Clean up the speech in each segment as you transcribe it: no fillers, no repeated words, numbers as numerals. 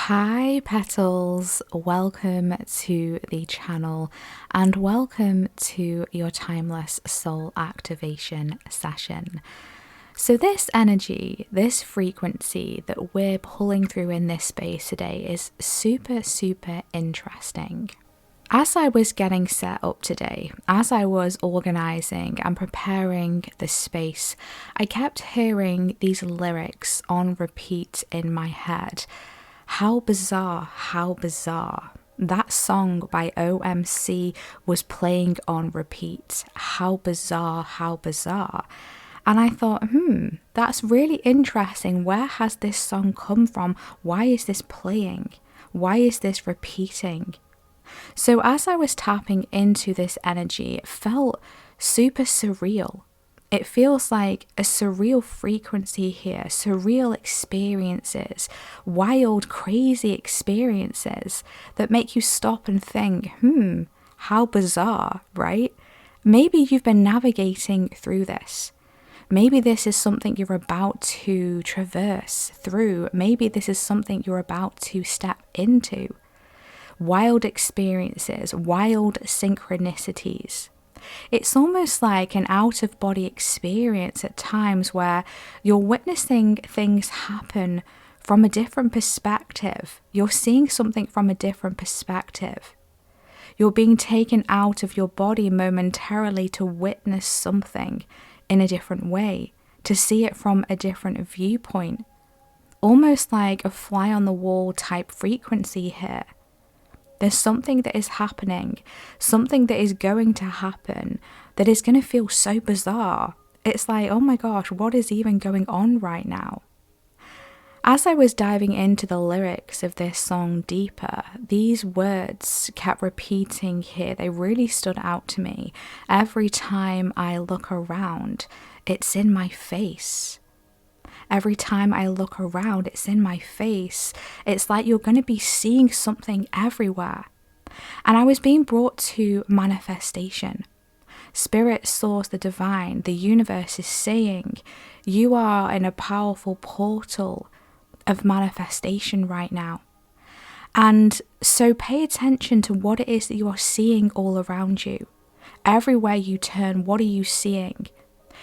Hi petals, welcome to the channel and welcome to your timeless soul activation session. So this energy, this frequency that we're pulling through in this space today is super interesting. As I was getting set up today, as I was organizing and preparing the space, I kept hearing these lyrics on repeat in my head. How bizarre, how bizarre. That song by OMC was playing on repeat. How bizarre, how bizarre. And I thought, that's really interesting. Where has this song come from? Why is this playing? Why is this repeating? So as I was tapping into this energy, it felt super surreal. It feels like a surreal frequency here, surreal experiences, wild, crazy experiences that make you stop and think, how bizarre, right? Maybe you've been navigating through this. Maybe this is something you're about to traverse through. Maybe this is something you're about to step into. Wild experiences, wild synchronicities. It's almost like an out-of-body experience at times where you're witnessing things happen from a different perspective. You're seeing something from a different perspective. You're being taken out of your body momentarily to witness something in a different way, to see it from a different viewpoint. Almost like a fly-on-the-wall type frequency here. There's something that is happening, something that is going to happen that is going to feel so bizarre. It's like, oh my gosh, what is even going on right now? As I was diving into the lyrics of this song deeper, these words kept repeating here. They really stood out to me. Every time I look around, it's in my face. Every time I look around, it's in my face. It's like you're going to be seeing something everywhere. And I was being brought to manifestation. Spirit, source, the divine, the universe is saying, you are in a powerful portal of manifestation right now. And so pay attention to what it is that you are seeing all around you. Everywhere you turn, what are you seeing?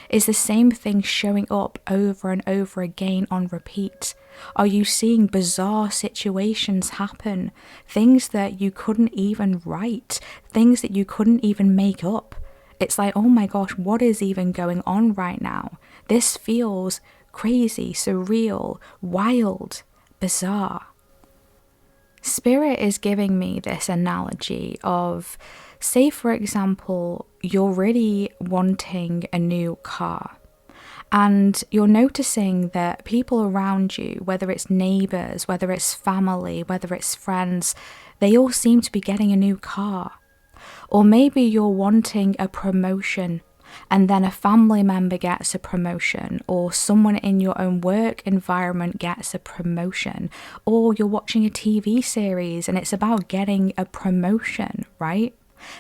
Is the same thing showing up over and over again on repeat? Are you seeing bizarre situations happen? Things that you couldn't even write, things that you couldn't even make up. It's like, oh my gosh, what is even going on right now? This feels crazy, surreal, wild, bizarre. Spirit is giving me this analogy of, say for example, you're really wanting a new car and you're noticing that people around you, whether it's neighbours, whether it's family, whether it's friends, they all seem to be getting a new car. Or maybe you're wanting a promotion and then a family member gets a promotion, or someone in your own work environment gets a promotion, or you're watching a TV series and it's about getting a promotion, right?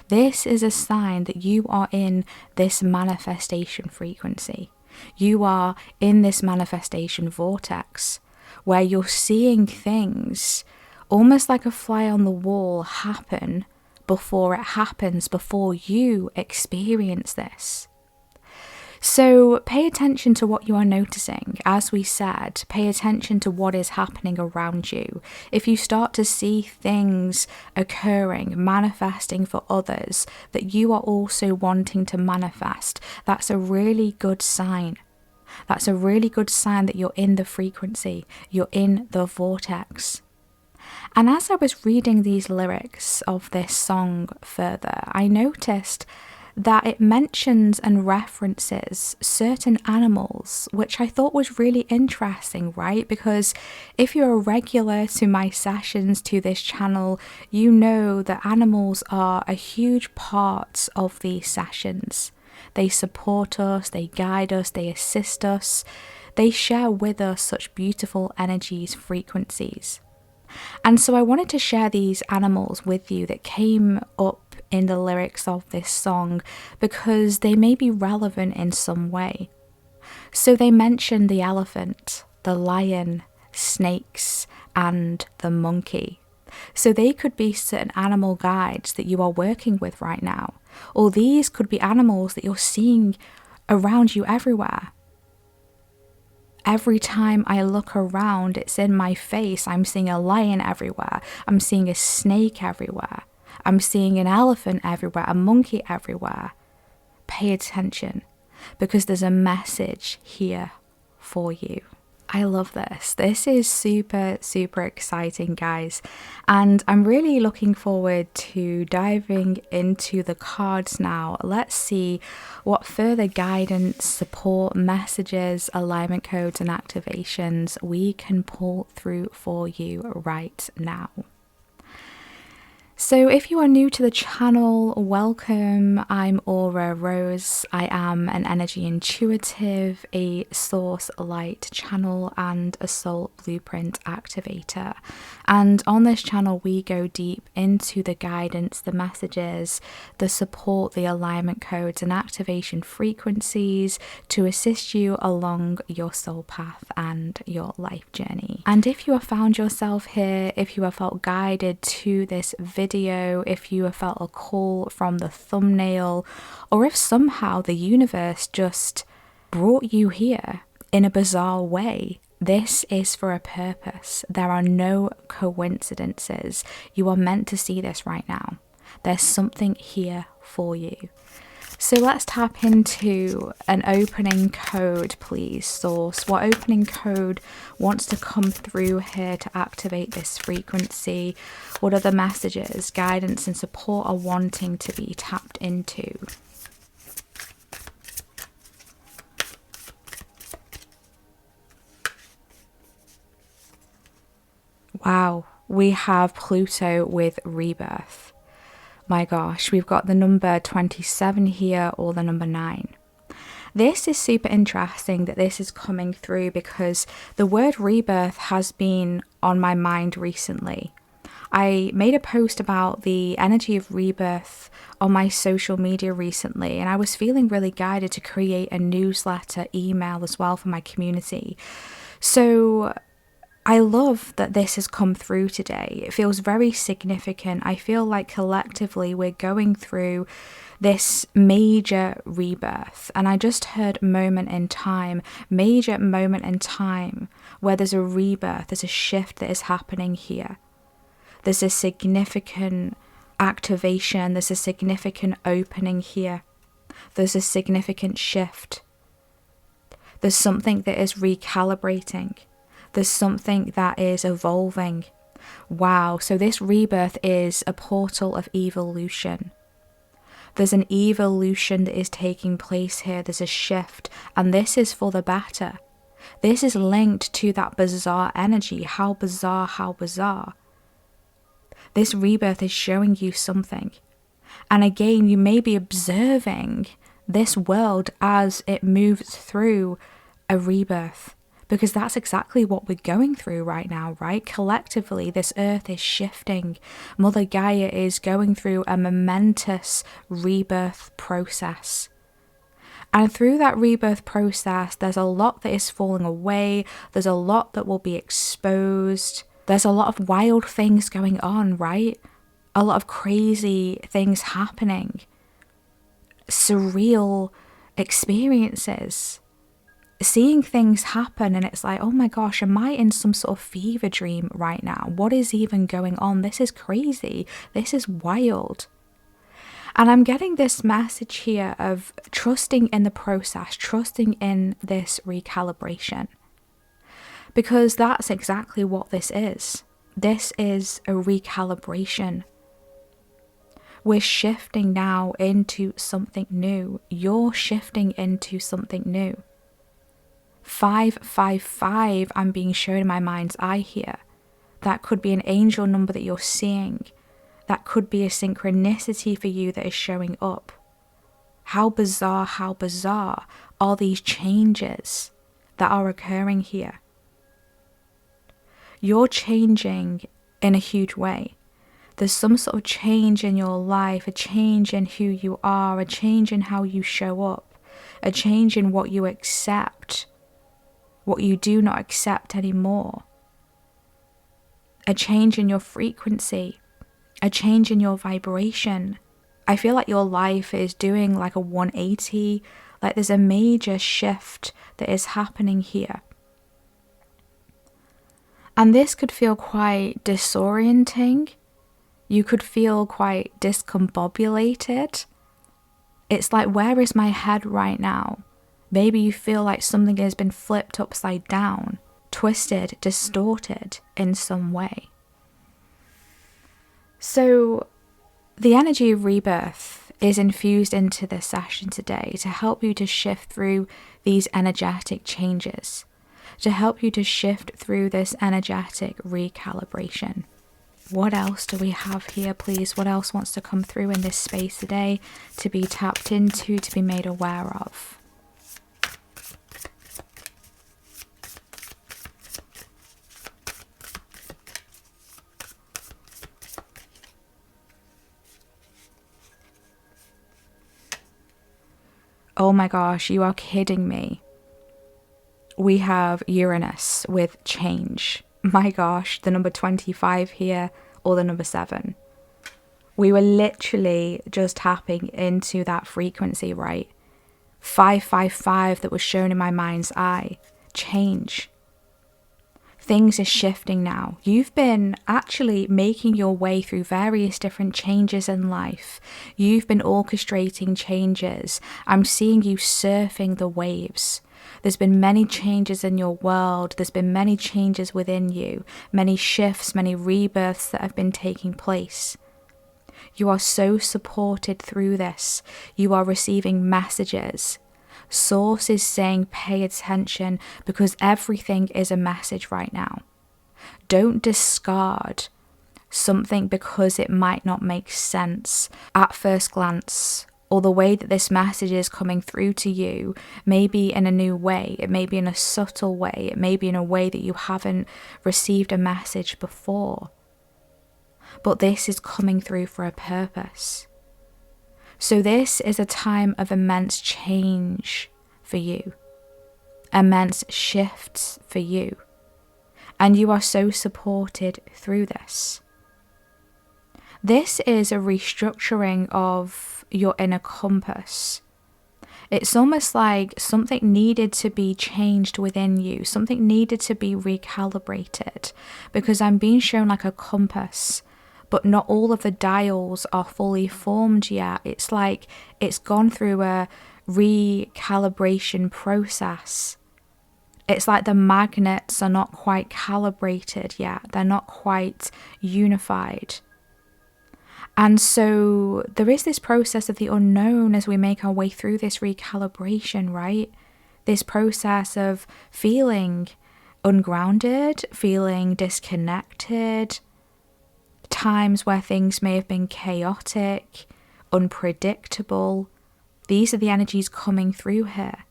This is a sign that you are in this manifestation frequency. You are in this manifestation vortex where you're seeing things almost like a fly on the wall happen before it happens, before you experience this. So pay attention to what you are noticing. As we said, pay attention to what is happening around you. If you start to see things occurring, manifesting for others that you are also wanting to manifest, that's a really good sign. That's a really good sign that you're in the frequency, you're in the vortex. And as I was reading these lyrics of this song further, I noticed that it mentions and references certain animals, which I thought was really interesting, right? Because if you're a regular to my sessions, to this channel, you know that animals are a huge part of these sessions. They support us, they guide us, they assist us, they share with us such beautiful energies, frequencies. And so I wanted to share these animals with you that came up in the lyrics of this song because they may be relevant in some way. So they mention the elephant, the lion, snakes, and the monkey. So they could be certain animal guides that you are working with right now, or these could be animals that you're seeing around you everywhere. Every time I look around, it's in my face. I'm seeing a lion everywhere. I'm seeing a snake everywhere. I'm seeing an elephant everywhere, a monkey everywhere. Pay attention, because there's a message here for you. I love this. This is super, super exciting, guys. And I'm really looking forward to diving into the cards now. Let's see what further guidance, support, messages, alignment codes, and activations we can pull through for you right now. So if you are new to the channel, welcome. I'm Aura Rose. I am an energy intuitive, a source light channel, and a soul blueprint activator. And on this channel, we go deep into the guidance, the messages, the support, the alignment codes, and activation frequencies to assist you along your soul path and your life journey. And if you have found yourself here, if you have felt guided to this video, if you have felt a call from the thumbnail, or if somehow the universe just brought you here in a bizarre way, this is for a purpose. There are no coincidences. You are meant to see this right now. There's something here for you. So let's tap into an opening code, please, source. What opening code wants to come through here to activate this frequency? What are the messages, guidance, and support are wanting to be tapped into? Wow, we have Pluto with rebirth. My gosh, we've got the number 27 here, or the number 9. This is super interesting that this is coming through, because the word rebirth has been on my mind recently. I made a post about the energy of rebirth on my social media recently, and I was feeling really guided to create a newsletter email as well for my community. So I love that this has come through today. It feels very significant. I feel like collectively we're going through this major rebirth. And I just heard moment in time, major moment in time, where there's a rebirth, there's a shift that is happening here. There's a significant activation, there's a significant opening here. There's a significant shift. There's something that is recalibrating. There's something that is evolving. Wow, so this rebirth is a portal of evolution. There's an evolution that is taking place here. There's a shift, and this is for the better. This is linked to that bizarre energy. How bizarre, how bizarre. This rebirth is showing you something. And again, you may be observing this world as it moves through a rebirth. Because that's exactly what we're going through right now, right? Collectively, this earth is shifting. Mother Gaia is going through a momentous rebirth process. And through that rebirth process, there's a lot that is falling away. There's a lot that will be exposed. There's a lot of wild things going on, right? A lot of crazy things happening. Surreal experiences. Seeing things happen, and it's like, oh my gosh, am I in some sort of fever dream right now? What is even going on? This is crazy. This is wild. And I'm getting this message here of trusting in the process, trusting in this recalibration. Because that's exactly what this is. This is a recalibration. We're shifting now into something new. You're shifting into something new. 555, I'm being shown in my mind's eye here. That could be an angel number that you're seeing. That could be a synchronicity for you that is showing up. How bizarre are these changes that are occurring here? You're changing in a huge way. There's some sort of change in your life, a change in who you are, a change in how you show up, a change in what you accept, what you do not accept anymore. a change in your frequency, a change in your vibration. I feel like your life is doing like a 180, like there's a major shift that is happening here. And this could feel quite disorienting. You could feel quite discombobulated. It's like, where is my head right now? Maybe you feel like something has been flipped upside down, twisted, distorted in some way. So the energy of rebirth is infused into this session today to help you to shift through these energetic changes, to help you to shift through this energetic recalibration. What else do we have here, please? What else wants to come through in this space today to be tapped into, to be made aware of? Oh my gosh, you are kidding me. We have Uranus with change. My gosh, the number 25 here, or the number 7. We were literally just tapping into that frequency, right? 555 that was shown in my mind's eye. Change. Things are shifting now. You've been actually making your way through various different changes in life. You've been orchestrating changes. I'm seeing you surfing the waves. There's been many changes in your world. There's been many changes within you, many shifts, many rebirths that have been taking place. You are so supported through this. You are receiving messages. Source is saying pay attention because everything is a message right now. Don't discard something because it might not make sense at first glance, or the way that this message is coming through to you may be in a new way, it may be in a subtle way, it may be in a way that you haven't received a message before. But this is coming through for a purpose. So this is a time of immense change for you, immense shifts for you, and you are so supported through this. This is a restructuring of your inner compass. It's almost like something needed to be changed within you, something needed to be recalibrated, because I'm being shown like a compass, but not all of the dials are fully formed yet. It's like it's gone through a recalibration process. It's like the magnets are not quite calibrated yet. They're not quite unified. And so there is this process of the unknown as we make our way through this recalibration, right? This process of feeling ungrounded, feeling disconnected, times where things may have been chaotic, unpredictable. These are the energies coming through here.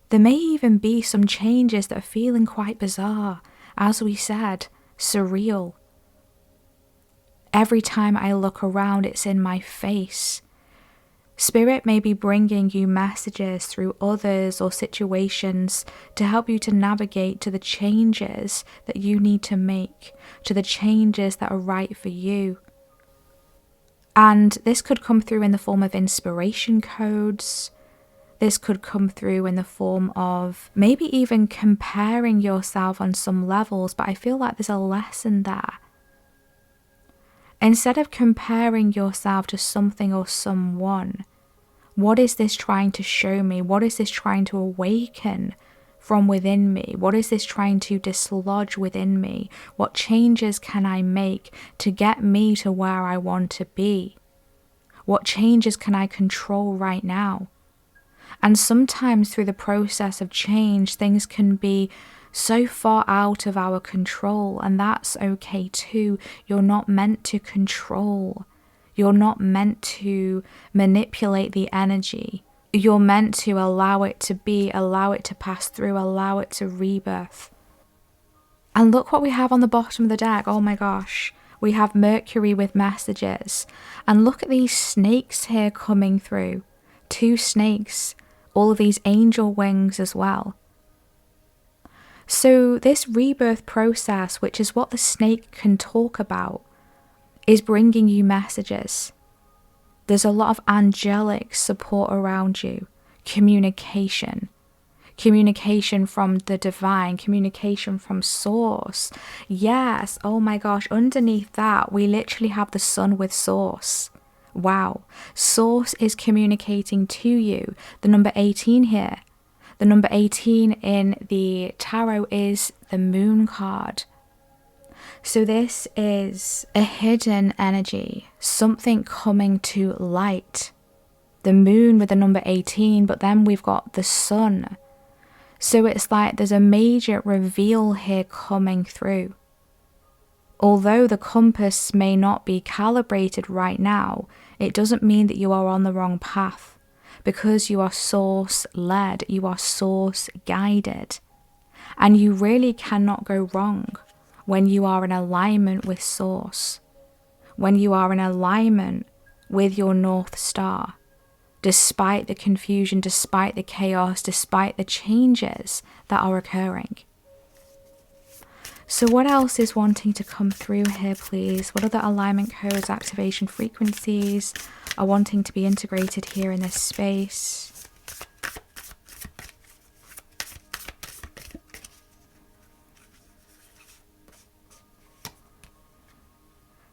There may even be some changes that are feeling quite bizarre, as we said, surreal. Every time I look around, it's in my face. Spirit may be bringing you messages through others or situations to help you to navigate to the changes that you need to make, to the changes that are right for you. And this could come through in the form of inspiration codes. This could come through in the form of maybe even comparing yourself on some levels, but I feel like there's a lesson there. Instead of comparing yourself to something or someone, what is this trying to show me? What is this trying to awaken from within me? What is this trying to dislodge within me? What changes can I make to get me to where I want to be? What changes can I control right now? And sometimes through the process of change, things can be so far out of our control, and that's okay too. You're not meant to control. You're not meant to manipulate the energy. You're meant to allow it to be, allow it to pass through, allow it to rebirth. And look what we have on the bottom of the deck. Oh my gosh. We have Mercury with messages. And look at these snakes here coming through. 2 snakes. All of these angel wings as well. So this rebirth process, which is what the snake can talk about, is bringing you messages. There's a lot of angelic support around you, communication from the divine, communication from source. Yes, oh my gosh, underneath that, we literally have the sun with source. Wow, source is communicating to you. The number 18 here, the number 18 in the tarot is the moon card. So this is a hidden energy, something coming to light. The moon with the number 18, but then we've got the sun. So it's like there's a major reveal here coming through. Although the compass may not be calibrated right now, it doesn't mean that you are on the wrong path, because you are source-led, you are source-guided, and you really cannot go wrong when you are in alignment with source, when you are in alignment with your North Star. Despite the confusion, despite the chaos, despite the changes that are occurring. So what else is wanting to come through here, please? What other alignment codes, activation frequencies are wanting to be integrated here in this space?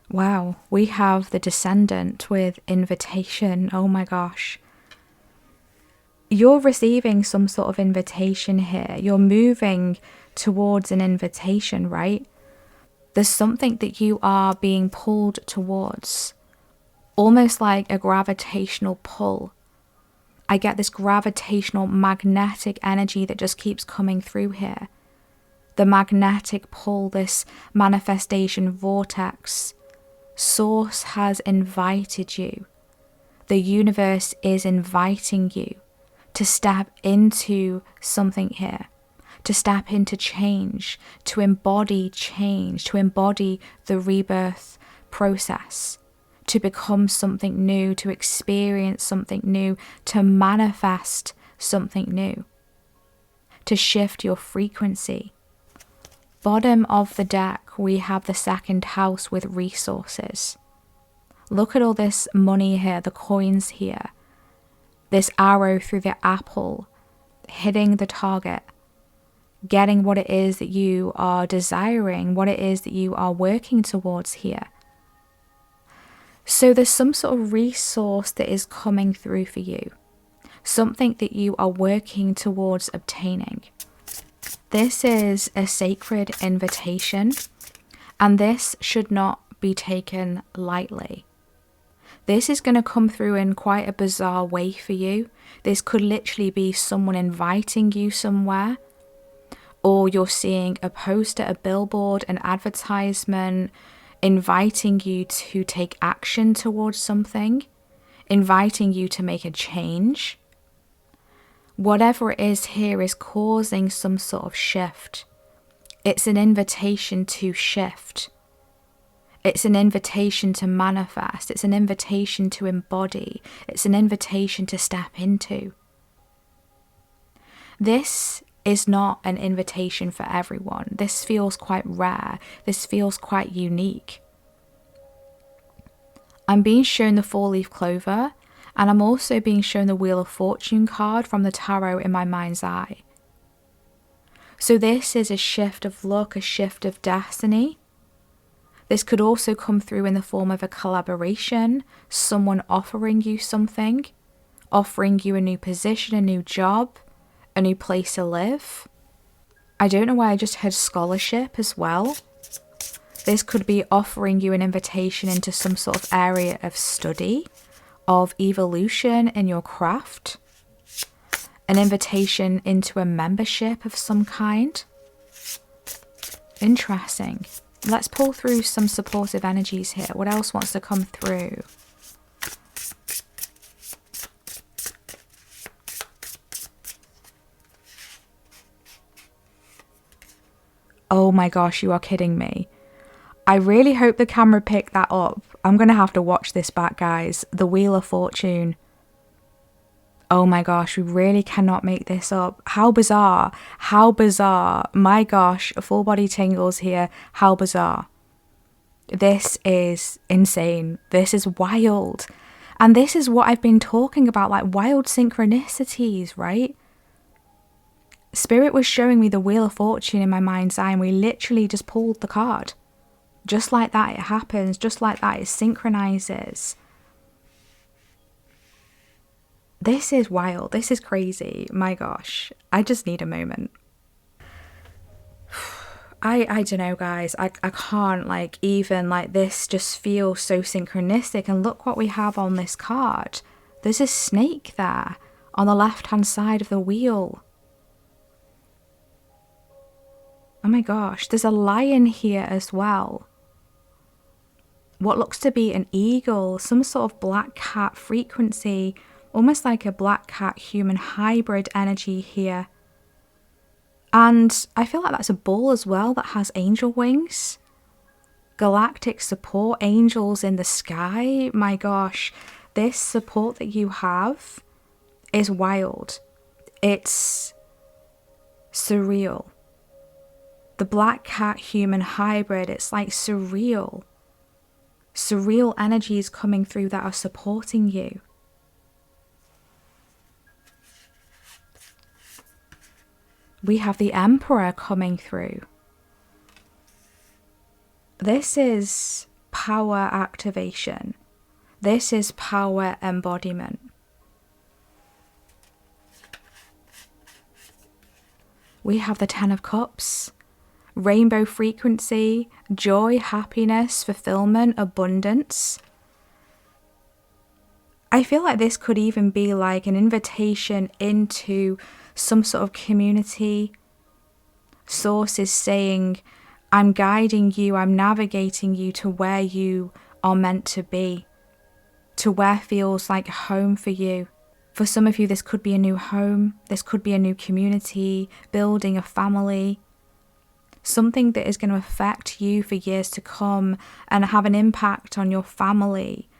Wow, we have the Descendant with invitation. Oh my gosh. You're receiving some sort of invitation here. You're moving towards an invitation, right? There's something that you are being pulled towards, almost like a gravitational pull. I get this gravitational magnetic energy that just keeps coming through here. The magnetic pull, this manifestation vortex. Source has invited you. The universe is inviting you to step into something here, to step into change, to embody the rebirth process, to become something new, to experience something new, to manifest something new, to shift your frequency. Bottom of the deck, we have the second house with resources. Look at all this money here, the coins here. This arrow through the apple, hitting the target, getting what it is that you are desiring, what it is that you are working towards here. So there's some sort of resource that is coming through for you, something that you are working towards obtaining. This is a sacred invitation, and this should not be taken lightly. This is going to come through in quite a bizarre way for you. This could literally be someone inviting you somewhere, or you're seeing a poster, a billboard, an advertisement, inviting you to take action towards something, inviting you to make a change. Whatever it is here is causing some sort of shift. It's an invitation to shift. It's an invitation to manifest. It's an invitation to embody. It's an invitation to step into. This is not an invitation for everyone. This feels quite rare. This feels quite unique. I'm being shown the four-leaf clover, and I'm also being shown the Wheel of Fortune card from the tarot in my mind's eye. So this is a shift of luck, a shift of destiny. This could also come through in the form of a collaboration, someone offering you something, offering you a new position, a new job, a new place to live. I don't know why I just heard scholarship as well. This could be offering you an invitation into some sort of area of study, of evolution in your craft, an invitation into a membership of some kind. Interesting. Let's pull through some supportive energies here. What else wants to come through? Oh my gosh, you are kidding me. I really hope the camera picked that up. I'm going to have to watch this back, guys. The Wheel of Fortune. Oh my gosh, we really cannot make this up. How bizarre. How bizarre. My gosh, full body tingles here. How bizarre. This is insane. This is wild. And this is what I've been talking about, like wild synchronicities, right? Spirit was showing me the Wheel of Fortune in my mind's eye, and we literally just pulled the card. Just like that, it happens. Just like that, it synchronizes. This is wild. This is crazy. My gosh. I just need a moment. I don't know, guys. I can't, like, even, like, this just feels so synchronistic. And look what we have on this card. There's a snake there on the left-hand side of the wheel. Oh my gosh. There's a lion here as well. What looks to be an eagle, some sort of black cat frequency, almost like a black cat human hybrid energy here. And I feel like that's a bull as well that has angel wings. Galactic support, angels in the sky. My gosh, this support that you have is wild. It's surreal. The black cat human hybrid, it's like surreal. Surreal energies coming through that are supporting you. We have the Emperor coming through. This is power activation. This is power embodiment. We have the Ten of Cups, rainbow frequency, joy, happiness, fulfillment, abundance. I feel like this could even be like an invitation into some sort of community. Source is saying, I'm guiding you, I'm navigating you to where you are meant to be, to where feels like home for you. For some of you, this could be a new home, this could be a new community, building a family, something that is going to affect you for years to come and have an impact on your family,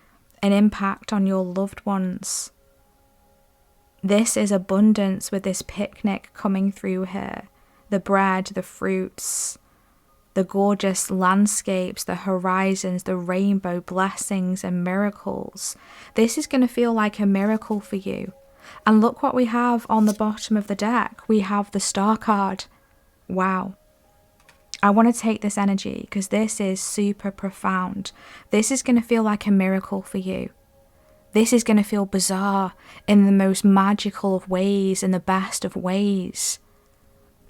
an impact on your loved ones. This is abundance with this picnic coming through here. The bread, the fruits, the gorgeous landscapes, the horizons, the rainbow, blessings and miracles. This is going to feel like a miracle for you. And look what we have on the bottom of the deck. We have the Star card. Wow. I want to take this energy because this is super profound. This is going to feel like a miracle for you. This is going to feel bizarre in the most magical of ways, in the best of ways.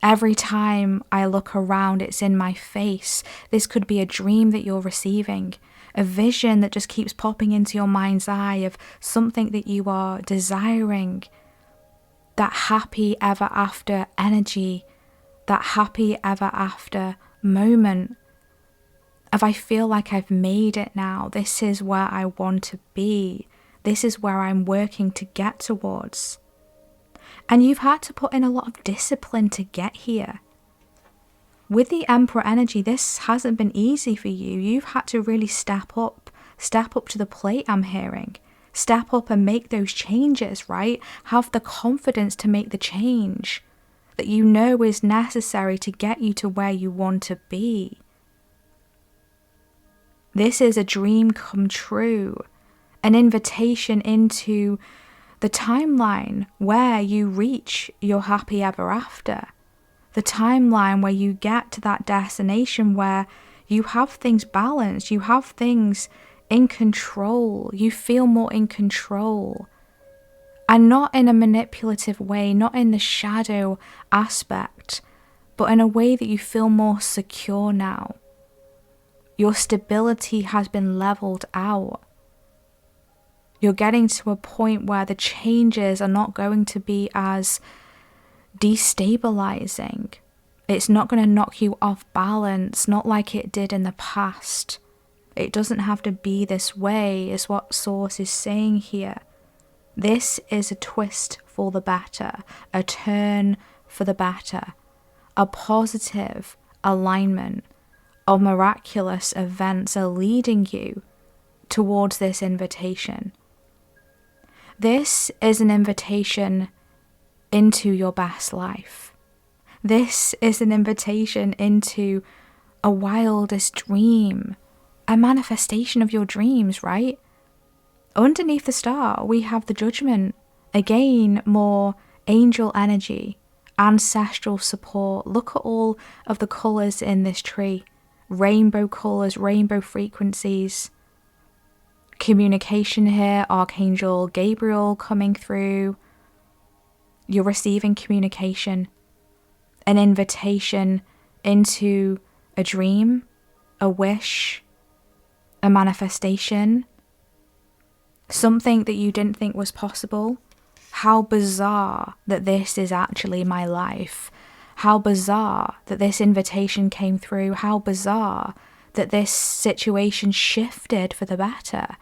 Every time I look around, it's in my face. This could be a dream that you're receiving, a vision that just keeps popping into your mind's eye of something that you are desiring. That happy ever after energy, that happy ever after moment of I feel like I've made it now. This is where I want to be. This is where I'm working to get towards. And you've had to put in a lot of discipline to get here. With the Emperor energy, this hasn't been easy for you. You've had to really step up to the plate, I'm hearing. Step up and make those changes, right? Have the confidence to make the change that you know is necessary to get you to where you want to be. This is a dream come true, an invitation into the timeline where you reach your happy ever after. The timeline where you get to that destination where you have things balanced, you have things in control, you feel more in control. And not in a manipulative way, not in the shadow aspect, but in a way that you feel more secure now. Your stability has been leveled out. You're getting to a point where the changes are not going to be as destabilizing. It's not going to knock you off balance, not like it did in the past. It doesn't have to be this way, is what Source is saying here. This is a twist for the better, a turn for the better, a positive alignment of miraculous events are leading you towards this invitation. This is an invitation into your best life. This is an invitation into a wildest dream, a manifestation of your dreams, right? Underneath the star, we have the judgment. Again, more angel energy, ancestral support. Look at all of the colours in this tree. Rainbow colours, rainbow frequencies. Communication here, Archangel Gabriel coming through. You're receiving communication, an invitation into a dream, a wish, a manifestation, something that you didn't think was possible. How bizarre that this is actually my life. How bizarre that this invitation came through. How bizarre that this situation shifted for the better.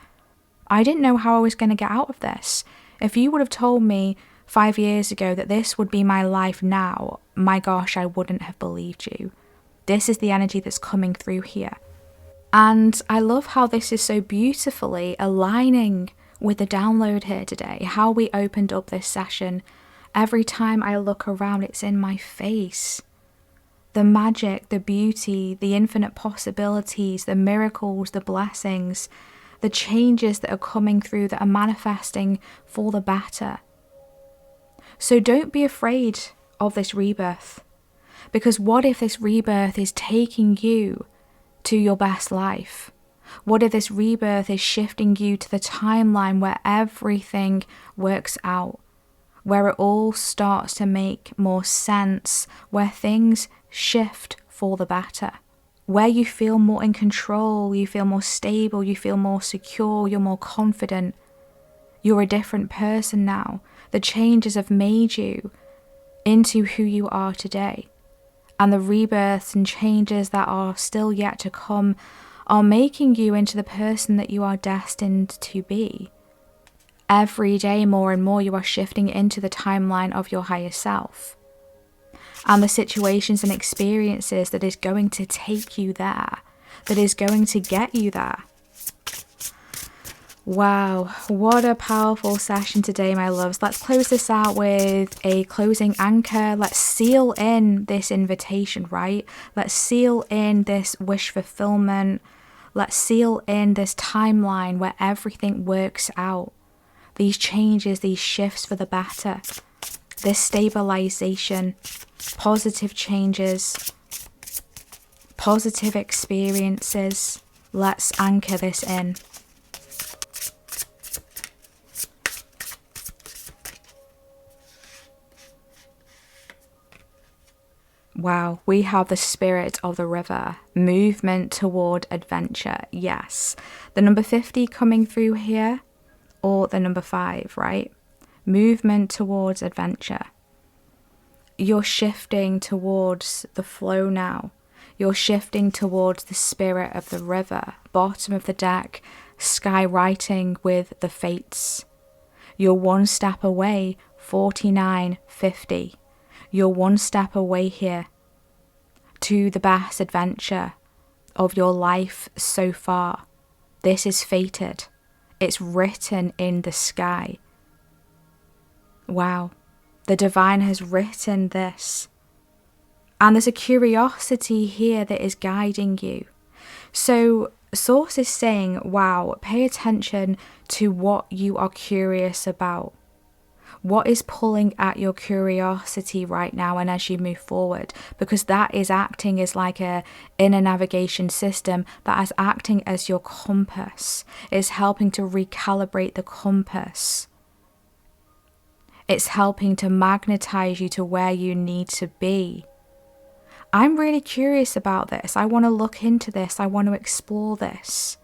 I didn't know how I was going to get out of this. If you would have told me 5 years ago that this would be my life now, my gosh, I wouldn't have believed you. This is the energy that's coming through here. And I love how this is so beautifully aligning with the download here today, how we opened up this session. Every time I look around, it's in my face. The magic, the beauty, the infinite possibilities, the miracles, the blessings, the changes that are coming through that are manifesting for the better. So don't be afraid of this rebirth, because what if this rebirth is taking you to your best life? What if this rebirth is shifting you to the timeline where everything works out, where it all starts to make more sense, where things shift for the better, where you feel more in control, you feel more stable, you feel more secure, you're more confident. You're a different person now. The changes have made you into who you are today. And the rebirths and changes that are still yet to come are making you into the person that you are destined to be. Every day, more and more, you are shifting into the timeline of your higher self. And the situations and experiences that is going to take you there, that is going to get you there. Wow, what a powerful session today, my loves. Let's close this out with a closing anchor. Let's seal in this invitation, right? Let's seal in this wish fulfillment. Let's seal in this timeline where everything works out. These changes, these shifts for the better. This stabilization, positive changes, positive experiences. Let's anchor this in. Wow, we have the spirit of the river, movement toward adventure. Yes, the number 50 coming through here, or the number 5, right? Movement towards adventure. You're shifting towards the flow now. You're shifting towards the spirit of the river. Bottom of the deck, skywriting with the fates. You're one step away, 4950. You're one step away here to the best adventure of your life so far. This is fated. It's written in the sky. Wow. The divine has written this. And there's a curiosity here that is guiding you. So Source is saying, wow, pay attention to what you are curious about. What is pulling at your curiosity right now and as you move forward? Because that is acting as like a inner navigation system that is acting as your compass. It's helping to recalibrate the compass. It's helping to magnetize you to where you need to be. I'm really curious about this. I want to look into this. I want to explore this.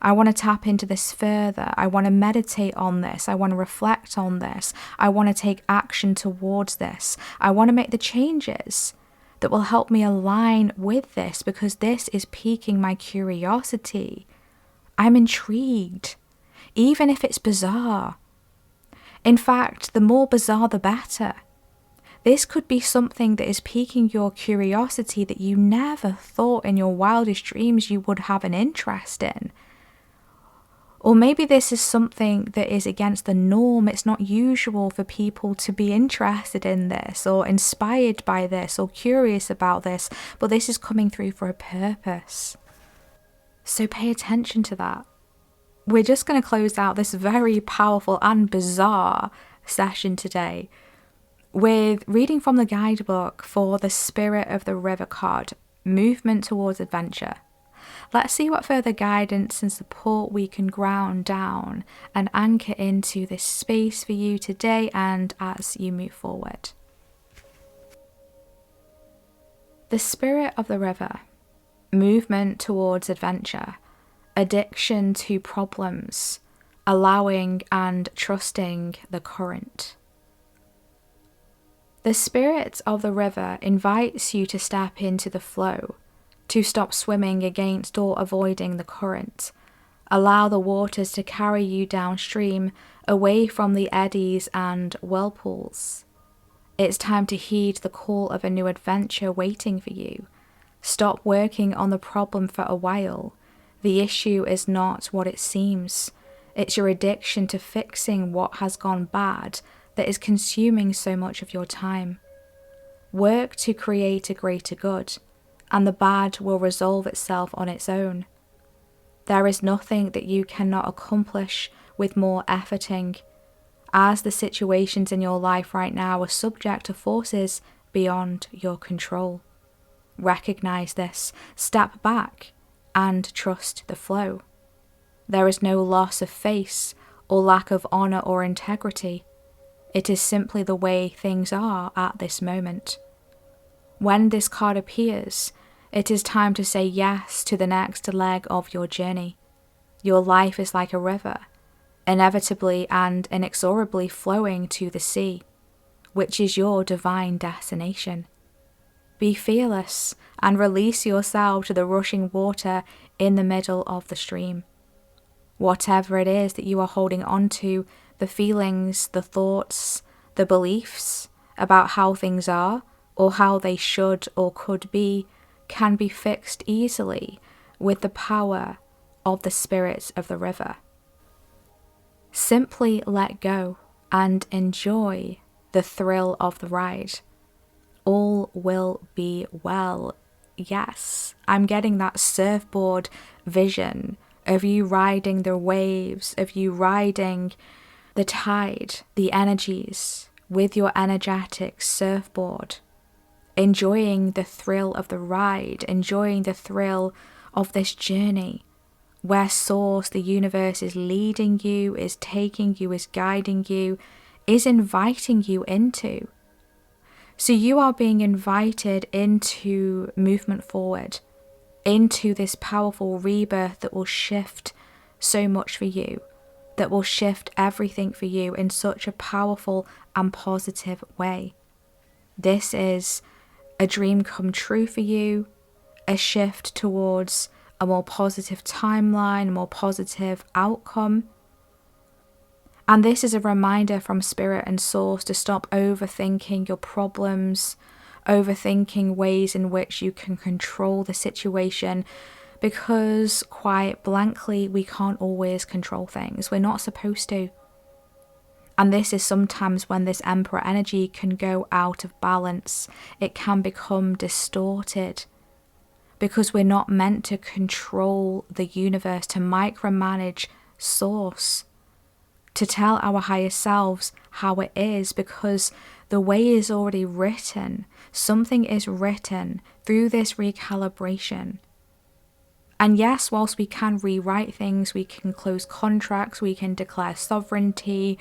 I want to tap into this further. I want to meditate on this. I want to reflect on this. I want to take action towards this. I want to make the changes that will help me align with this, because this is piquing my curiosity. I'm intrigued, even if it's bizarre. In fact, the more bizarre, the better. This could be something that is piquing your curiosity that you never thought in your wildest dreams you would have an interest in. Or maybe this is something that is against the norm. It's not usual for people to be interested in this or inspired by this or curious about this, but this is coming through for a purpose. So pay attention to that. We're just going to close out this very powerful and bizarre session today with reading from the guidebook for the Spirit of the River card, Movement Towards Adventure. Let's see what further guidance and support we can ground down and anchor into this space for you today and as you move forward. The Spirit of the River, movement towards adventure, addiction to problems, allowing and trusting the current. The Spirit of the River invites you to step into the flow, to stop swimming against or avoiding the current. Allow the waters to carry you downstream, away from the eddies and whirlpools. It's time to heed the call of a new adventure waiting for you. Stop working on the problem for a while. The issue is not what it seems. It's your addiction to fixing what has gone bad that is consuming so much of your time. Work to create a greater good, and the bad will resolve itself on its own. There is nothing that you cannot accomplish with more efforting, as the situations in your life right now are subject to forces beyond your control. Recognize this, step back, and trust the flow. There is no loss of face or lack of honor or integrity. It is simply the way things are at this moment. When this card appears, it is time to say yes to the next leg of your journey. Your life is like a river, inevitably and inexorably flowing to the sea, which is your divine destination. Be fearless and release yourself to the rushing water in the middle of the stream. Whatever it is that you are holding on to, the feelings, the thoughts, the beliefs about how things are or how they should or could be, can be fixed easily with the power of the Spirit of the River. Simply let go and enjoy the thrill of the ride. All will be well. Yes, I'm getting that surfboard vision of you riding the waves, of you riding the tide, the energies with your energetic surfboard. Enjoying the thrill of the ride, enjoying the thrill of this journey where Source, the universe, is leading you, is taking you, is guiding you, is inviting you into. So you are being invited into movement forward, into this powerful rebirth that will shift so much for you, that will shift everything for you in such a powerful and positive way. This is a dream come true for you, a shift towards a more positive timeline, a more positive outcome. And this is a reminder from Spirit and Source to stop overthinking your problems, overthinking ways in which you can control the situation, because quite blankly, we can't always control things. We're not supposed to. And this is sometimes when this Emperor energy can go out of balance. It can become distorted because we're not meant to control the universe, to micromanage Source, to tell our higher selves how it is, because the way is already written. Something is written through this recalibration. And yes, whilst we can rewrite things, we can close contracts, we can declare sovereignty,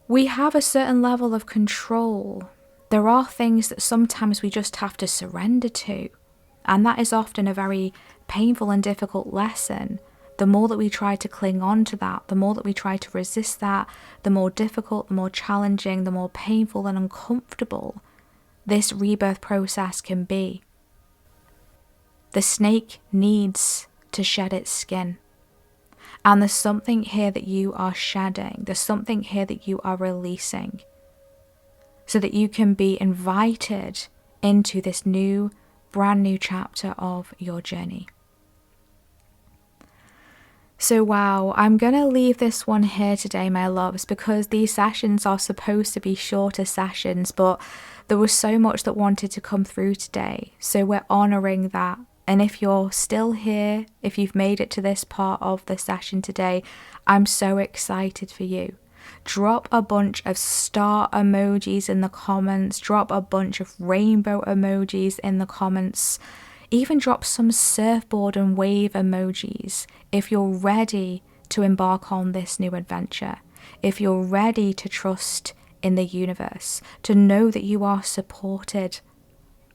we have a certain level of control. There are things that sometimes we just have to surrender to. And that is often a very painful and difficult lesson. The more that we try to cling on to that, the more that we try to resist that, the more difficult, the more challenging, the more painful and uncomfortable this rebirth process can be. The snake needs to shed its skin. And there's something here that you are shedding. There's something here that you are releasing, so that you can be invited into this new, brand new chapter of your journey. So wow, I'm going to leave this one here today, my loves, because these sessions are supposed to be shorter sessions, but there was so much that wanted to come through today. So we're honoring that. And if you're still here, if you've made it to this part of the session today, I'm so excited for you. Drop a bunch of star emojis in the comments, drop a bunch of rainbow emojis in the comments. Even drop some surfboard and wave emojis if you're ready to embark on this new adventure. If you're ready to trust in the universe, to know that you are supported,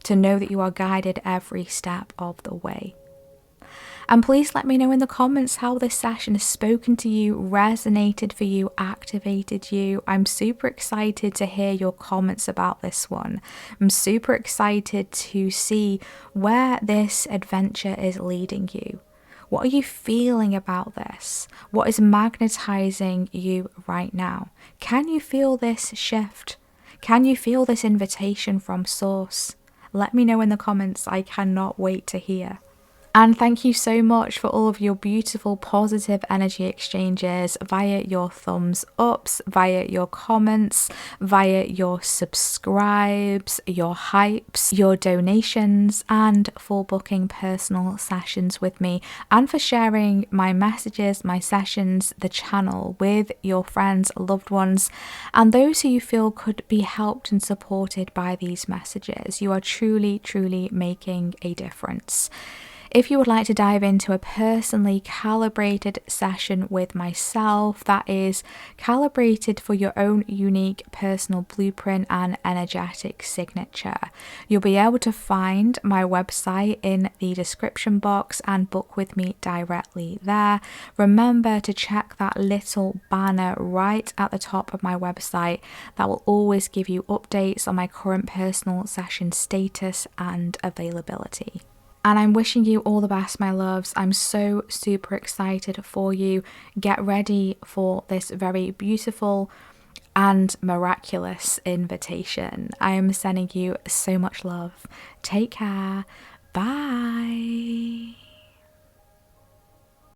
to know that you are guided every step of the way. And please let me know in the comments how this session has spoken to you, resonated for you, activated you. I'm super excited to hear your comments about this one. I'm super excited to see where this adventure is leading you. What are you feeling about this? What is magnetizing you right now? Can you feel this shift? Can you feel this invitation from Source? Let me know in the comments. I cannot wait to hear. And thank you so much for all of your beautiful positive energy exchanges via your thumbs ups, via your comments, via your subscribes, your hypes, your donations, and for booking personal sessions with me, and for sharing my messages, my sessions, the channel with your friends, loved ones, and those who you feel could be helped and supported by these messages. You are truly, truly making a difference. If you would like to dive into a personally calibrated session with myself that is calibrated for your own unique personal blueprint and energetic signature, you'll be able to find my website in the description box and book with me directly there. Remember to check that little banner right at the top of my website. That will always give you updates on my current personal session status and availability. And I'm wishing you all the best, my loves. I'm so super excited for you. Get ready for this very beautiful and miraculous invitation. I am sending you so much love. Take care. Bye.